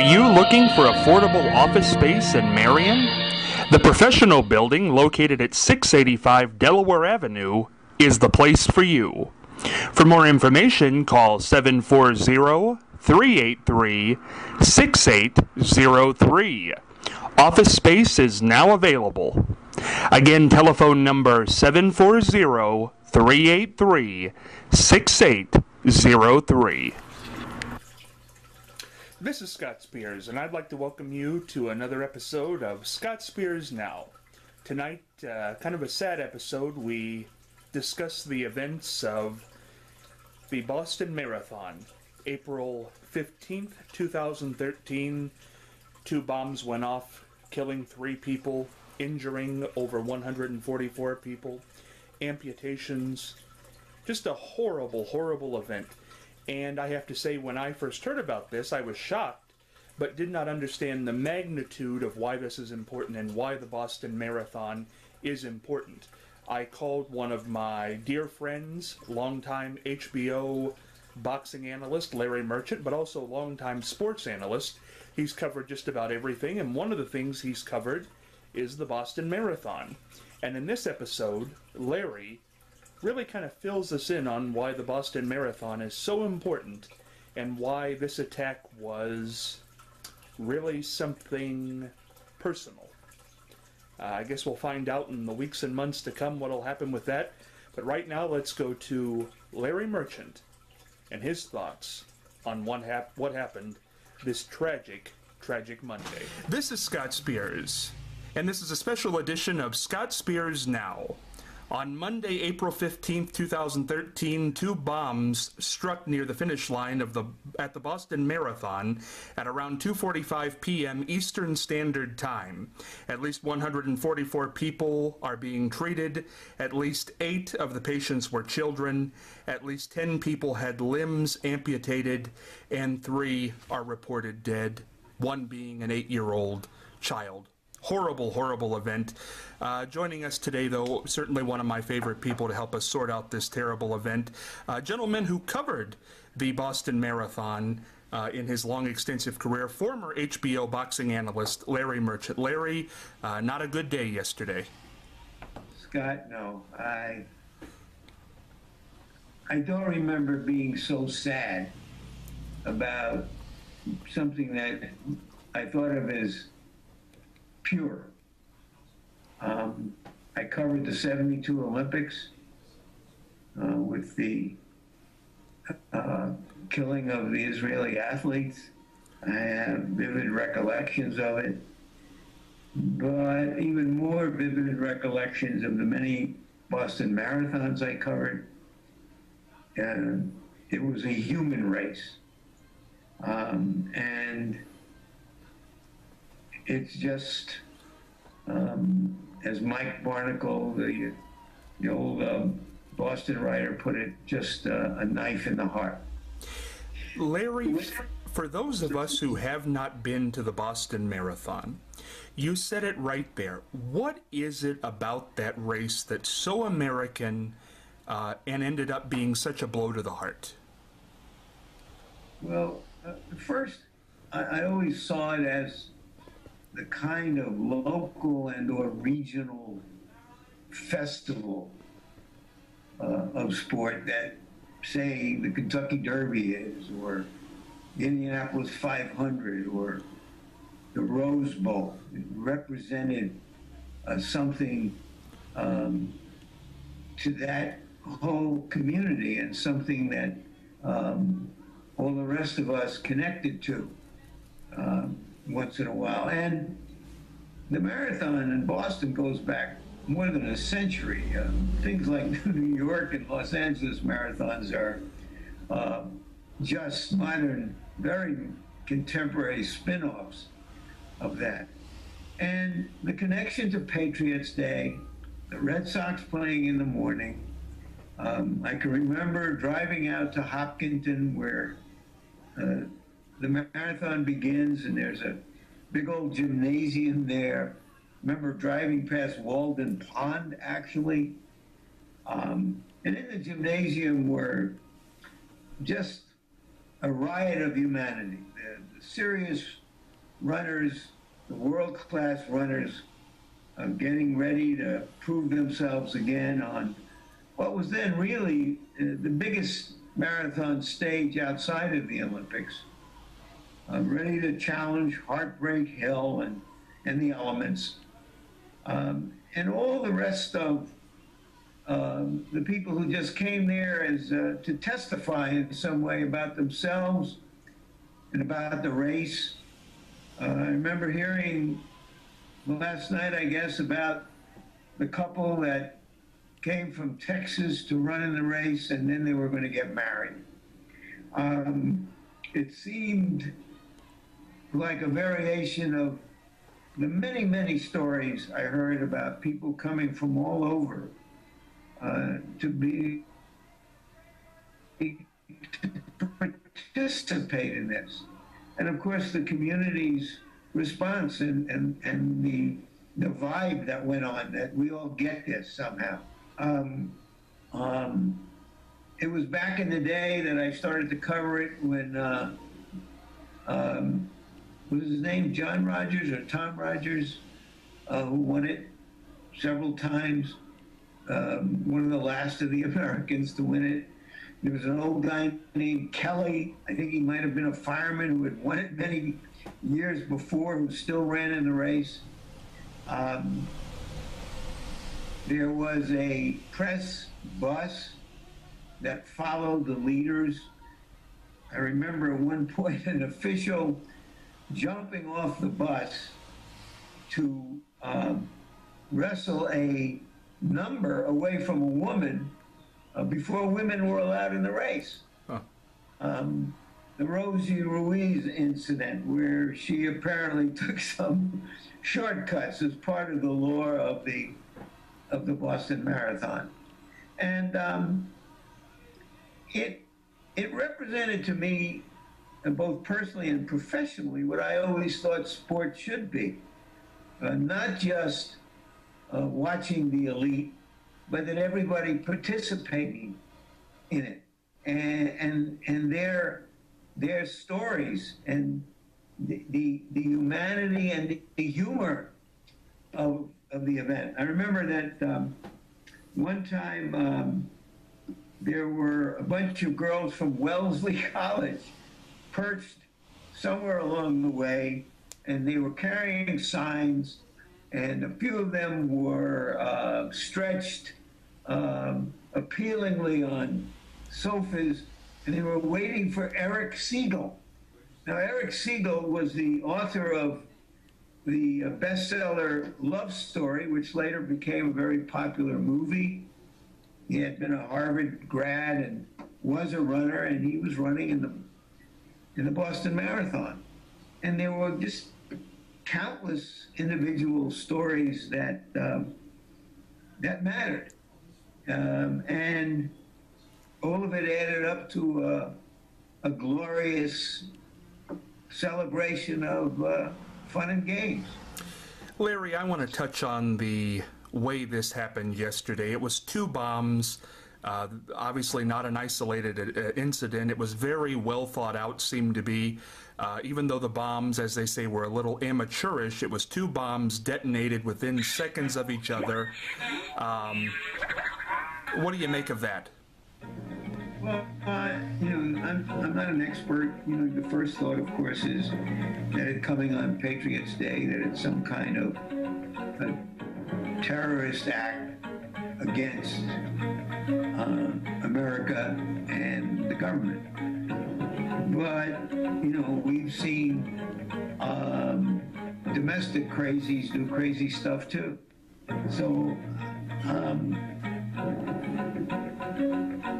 you looking for affordable office space in Marion? The Professional Building, located at 685 Delaware Avenue, is the place for you. For more information, call 740-383-6803. Office space is now available. Again, telephone number 740-383-6803. This is Scott Spears, and I'd like to welcome you to another episode of Scott Spears Now. Tonight, kind of a sad episode. We discuss the events of the Boston Marathon. April 15th, 2013, 2 bombs went off, killing 3 people, injuring over 144 people, amputations. Just a horrible, horrible event. And I have to say, when I first heard about this, I was shocked, but did not understand the magnitude of why this is important and why the Boston Marathon is important. I called one of my dear friends, longtime HBO boxing analyst, Larry Merchant, but also longtime sports analyst. He's covered just about everything, and one of the things he's covered is the Boston Marathon. And in this episode, Larry really kind of fills us in on why the Boston Marathon is so important and why this attack was really something personal. I guess we'll find out in the weeks and months to come what will happen with that. But right now, let's go to Larry Merchant and his thoughts on what happened this tragic Monday. This is Scott Spears, and this is a special edition of Scott Spears Now. On Monday, April 15th, 2013, 2 bombs struck near the finish line at the Boston Marathon at around 2:45 p.m. Eastern Standard Time. At least 144 people are being treated. At least 8 of the patients were children. At least 10 people had limbs amputated, and 3 are reported dead, one being an 8-year-old child. Horrible, horrible event. Joining us today, though, certainly one of my favorite people to help us sort out this terrible event. A gentleman who covered the Boston Marathon in his long, extensive career, former HBO boxing analyst Larry Merchant. Larry, not a good day yesterday. Scott, no. I don't remember being so sad about something that I thought of as pure. I covered the 72 Olympics with the killing of the Israeli athletes. I have vivid recollections of it, but even more vivid recollections of the many Boston marathons I covered. It was a human race. And it's just, as Mike Barnacle, the old Boston writer, put it, just a knife in the heart. Larry, for those of us who have not been to the Boston Marathon, you said it right there. What is it about that race that's so American and ended up being such a blow to the heart? Well, first, I always saw it as the kind of local and or regional festival of sport that, say, the Kentucky Derby is, or the Indianapolis 500, or the Rose Bowl. It represented something to that whole community, and something that all the rest of us connected to once in a while. And the marathon in Boston goes back more than a century. Things like New York and Los Angeles marathons are just modern, very contemporary spin-offs of that. And the connection to Patriots Day, the Red Sox playing in the morning. I can remember driving out to Hopkinton, where the marathon begins, and there's a big old gymnasium there. Remember driving past Walden Pond, actually. And in the gymnasium were just a riot of humanity. The serious runners, the world-class runners, getting ready to prove themselves again on what was then really the biggest marathon stage outside of the Olympics, ready to challenge Heartbreak Hill and the elements, and all the rest of the people who just came there as to testify in some way about themselves and about the race. I remember hearing last night, I guess, about the couple that came from Texas to run in the race, and then they were going to get married. It seemed like a variation of the many, many stories I heard about people coming from all over to participate in this. And of course, the community's response and the vibe that went on, that we all get this somehow. It was back in the day that I started to cover it when, was his name John Rogers or Tom Rogers, who won it several times, one of the last of the Americans to win it. There was an old guy named Kelly, I think he might have been a fireman who had won it many years before, who still ran in the race. There was a press bus that followed the leaders. I remember at one point an official jumping off the bus to wrestle a number away from a woman before women were allowed in the race. Huh. The Rosie Ruiz incident, where she apparently took some shortcuts as part of the lore of the Boston Marathon. And it represented to me, both personally and professionally, what I always thought sport should be. Not just watching the elite, but that everybody participating in it. And their stories and the humanity and the humor of the event. I remember that one time there were a bunch of girls from Wellesley College perched somewhere along the way, and they were carrying signs, and a few of them were stretched appealingly on sofas, and they were waiting for Eric Siegel. Now, Eric Siegel was the author of the bestseller Love Story, which later became a very popular movie. He had been a Harvard grad and was a runner, and he was running in the Boston Marathon. And there were just countless individual stories that mattered. And all of it added up to a glorious celebration of fun and games. Larry, I want to touch on the way this happened yesterday. It was two bombs, obviously not an isolated incident. It was very well thought out, seemed to be. Even though the bombs, as they say, were a little amateurish, it was two bombs detonated within seconds of each other. What do you make of that? Well, I'm not an expert. The first thought, of course, is that it coming on Patriots Day, that it's some kind of a terrorist act against America and the government. But, we've seen domestic crazies do crazy stuff too. So,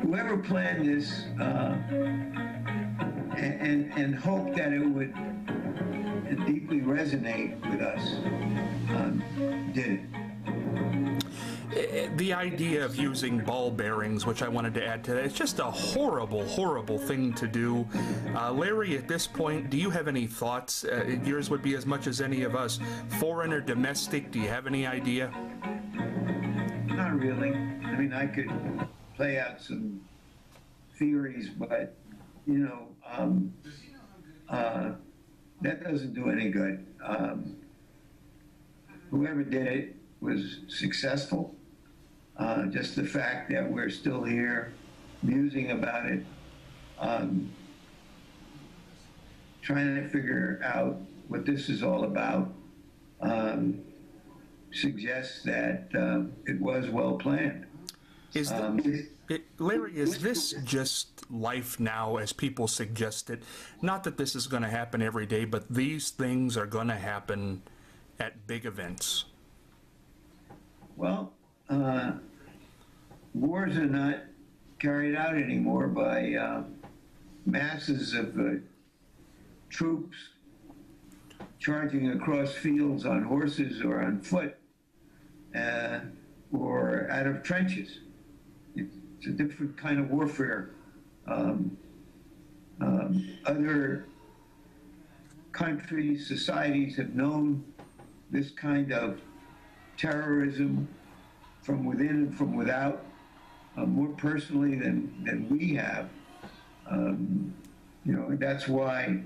whoever planned this and hoped that it would deeply resonate with us did it. The idea of using ball bearings, which I wanted to add to that, it's just a horrible, horrible thing to do. Larry, at this point, do you have any thoughts? Yours would be as much as any of us. Foreign or domestic, do you have any idea? Not really. I mean, I could play out some theories, but, that doesn't do any good. Whoever did it was successful. Just the fact that we're still here musing about it, trying to figure out what this is all about, suggests that it was well planned. Larry, is this just life now as people suggest it? Not that this is going to happen every day, but these things are going to happen at big events. Well, wars are not carried out anymore by masses of troops charging across fields on horses or on foot or out of trenches. It's a different kind of warfare. Other countries, societies have known this kind of terrorism from within and from without more personally than we have. That's why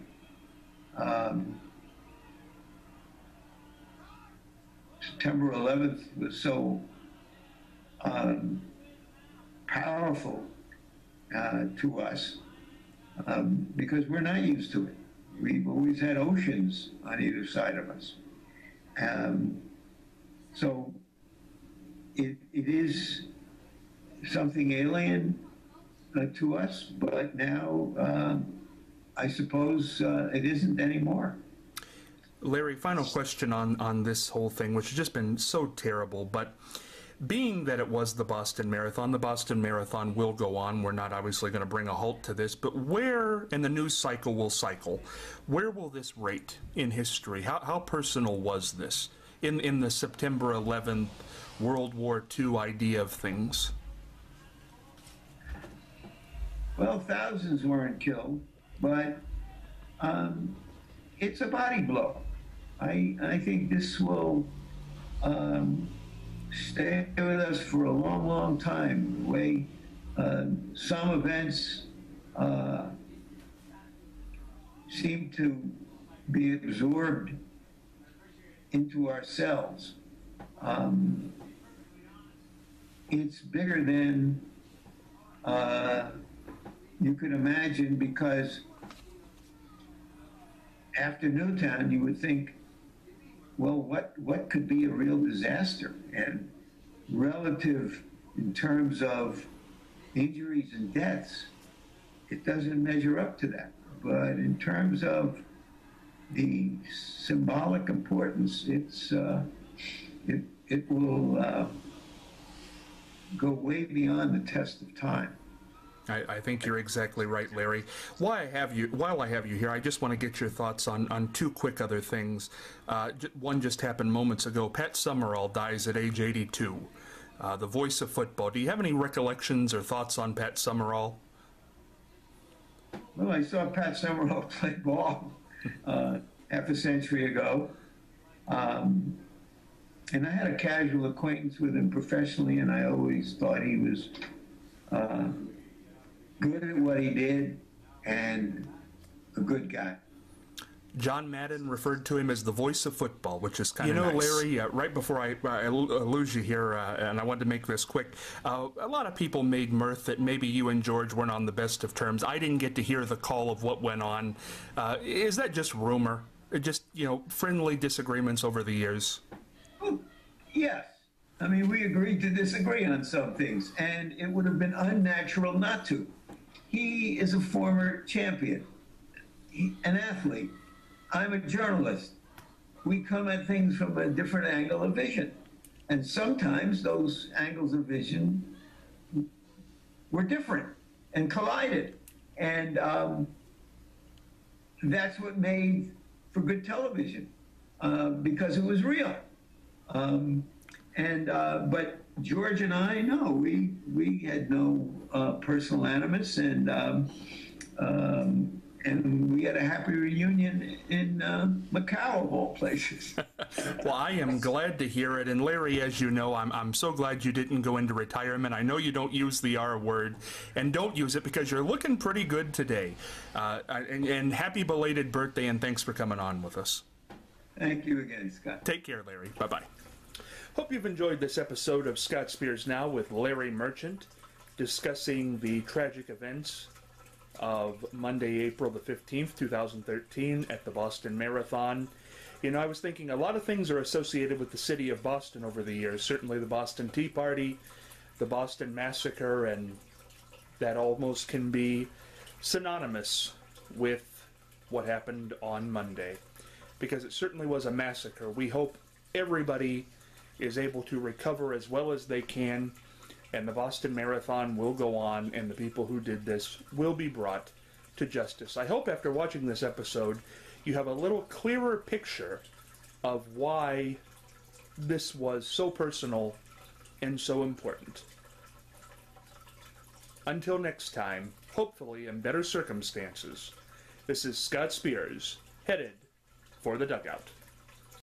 September 11th was so powerful to us because we're not used to it. We've always had oceans on either side of us. So it is something alien to us, but now I suppose it isn't anymore. Larry, final question on this whole thing, which has just been so terrible, but being that it was the Boston Marathon will go on. We're not obviously going to bring a halt to this, but where, and the news cycle will cycle, where will this rate in history? How personal was this in the September 11th World War II idea of things? Well, thousands weren't killed, but it's a body blow. I think this will stay with us for a long, long time. The way some events seem to be absorbed into ourselves. It's bigger than you could imagine, because after Newtown, you would think, well, what could be a real disaster? And relative in terms of injuries and deaths, it doesn't measure up to that. But in terms of the symbolic importance, it will go way beyond the test of time. I think you're exactly right, Larry. While I have you here, I just want to get your thoughts on two quick other things. One just happened moments ago. Pat Summerall dies at age 82. The voice of football. Do you have any recollections or thoughts on Pat Summerall? Well, I saw Pat Summerall play ball half a century ago. And I had a casual acquaintance with him professionally, and I always thought he was good at what he did and a good guy. John Madden referred to him as the voice of football, which is kind of nice. Larry, right before I lose you here, and I wanted to make this quick, a lot of people made mirth that maybe you and George weren't on the best of terms. I didn't get to hear the call of what went on. Is that just rumor? Just, friendly disagreements over the years? Well, yes. I mean, we agreed to disagree on some things, and it would have been unnatural not to. He is a former champion, an athlete. I'm a journalist. We come at things from a different angle of vision. And sometimes those angles of vision were different and collided. And that's what made for good television, because it was real. But George and I, no, we had no personal animus, and and we had a happy reunion in Macau, of all places. Well, I am glad to hear it. And Larry, as you know, I'm so glad you didn't go into retirement. I know you don't use the R word, and don't use it because you're looking pretty good today. And happy belated birthday, and thanks for coming on with us. Thank you again, Scott. Take care, Larry. Bye-bye. Hope you've enjoyed this episode of Scott Spears Now with Larry Merchant, discussing the tragic events of Monday, April the 15th, 2013 at the Boston Marathon. You know, I was thinking a lot of things are associated with the city of Boston over the years. Certainly the Boston Tea Party, the Boston Massacre, and that almost can be synonymous with what happened on Monday, because it certainly was a massacre. We hope everybody is able to recover as well as they can, and the Boston Marathon will go on, and the people who did this will be brought to justice. I hope after watching this episode, you have a little clearer picture of why this was so personal and so important. Until next time, hopefully in better circumstances, this is Scott Spears, headed for the dugout.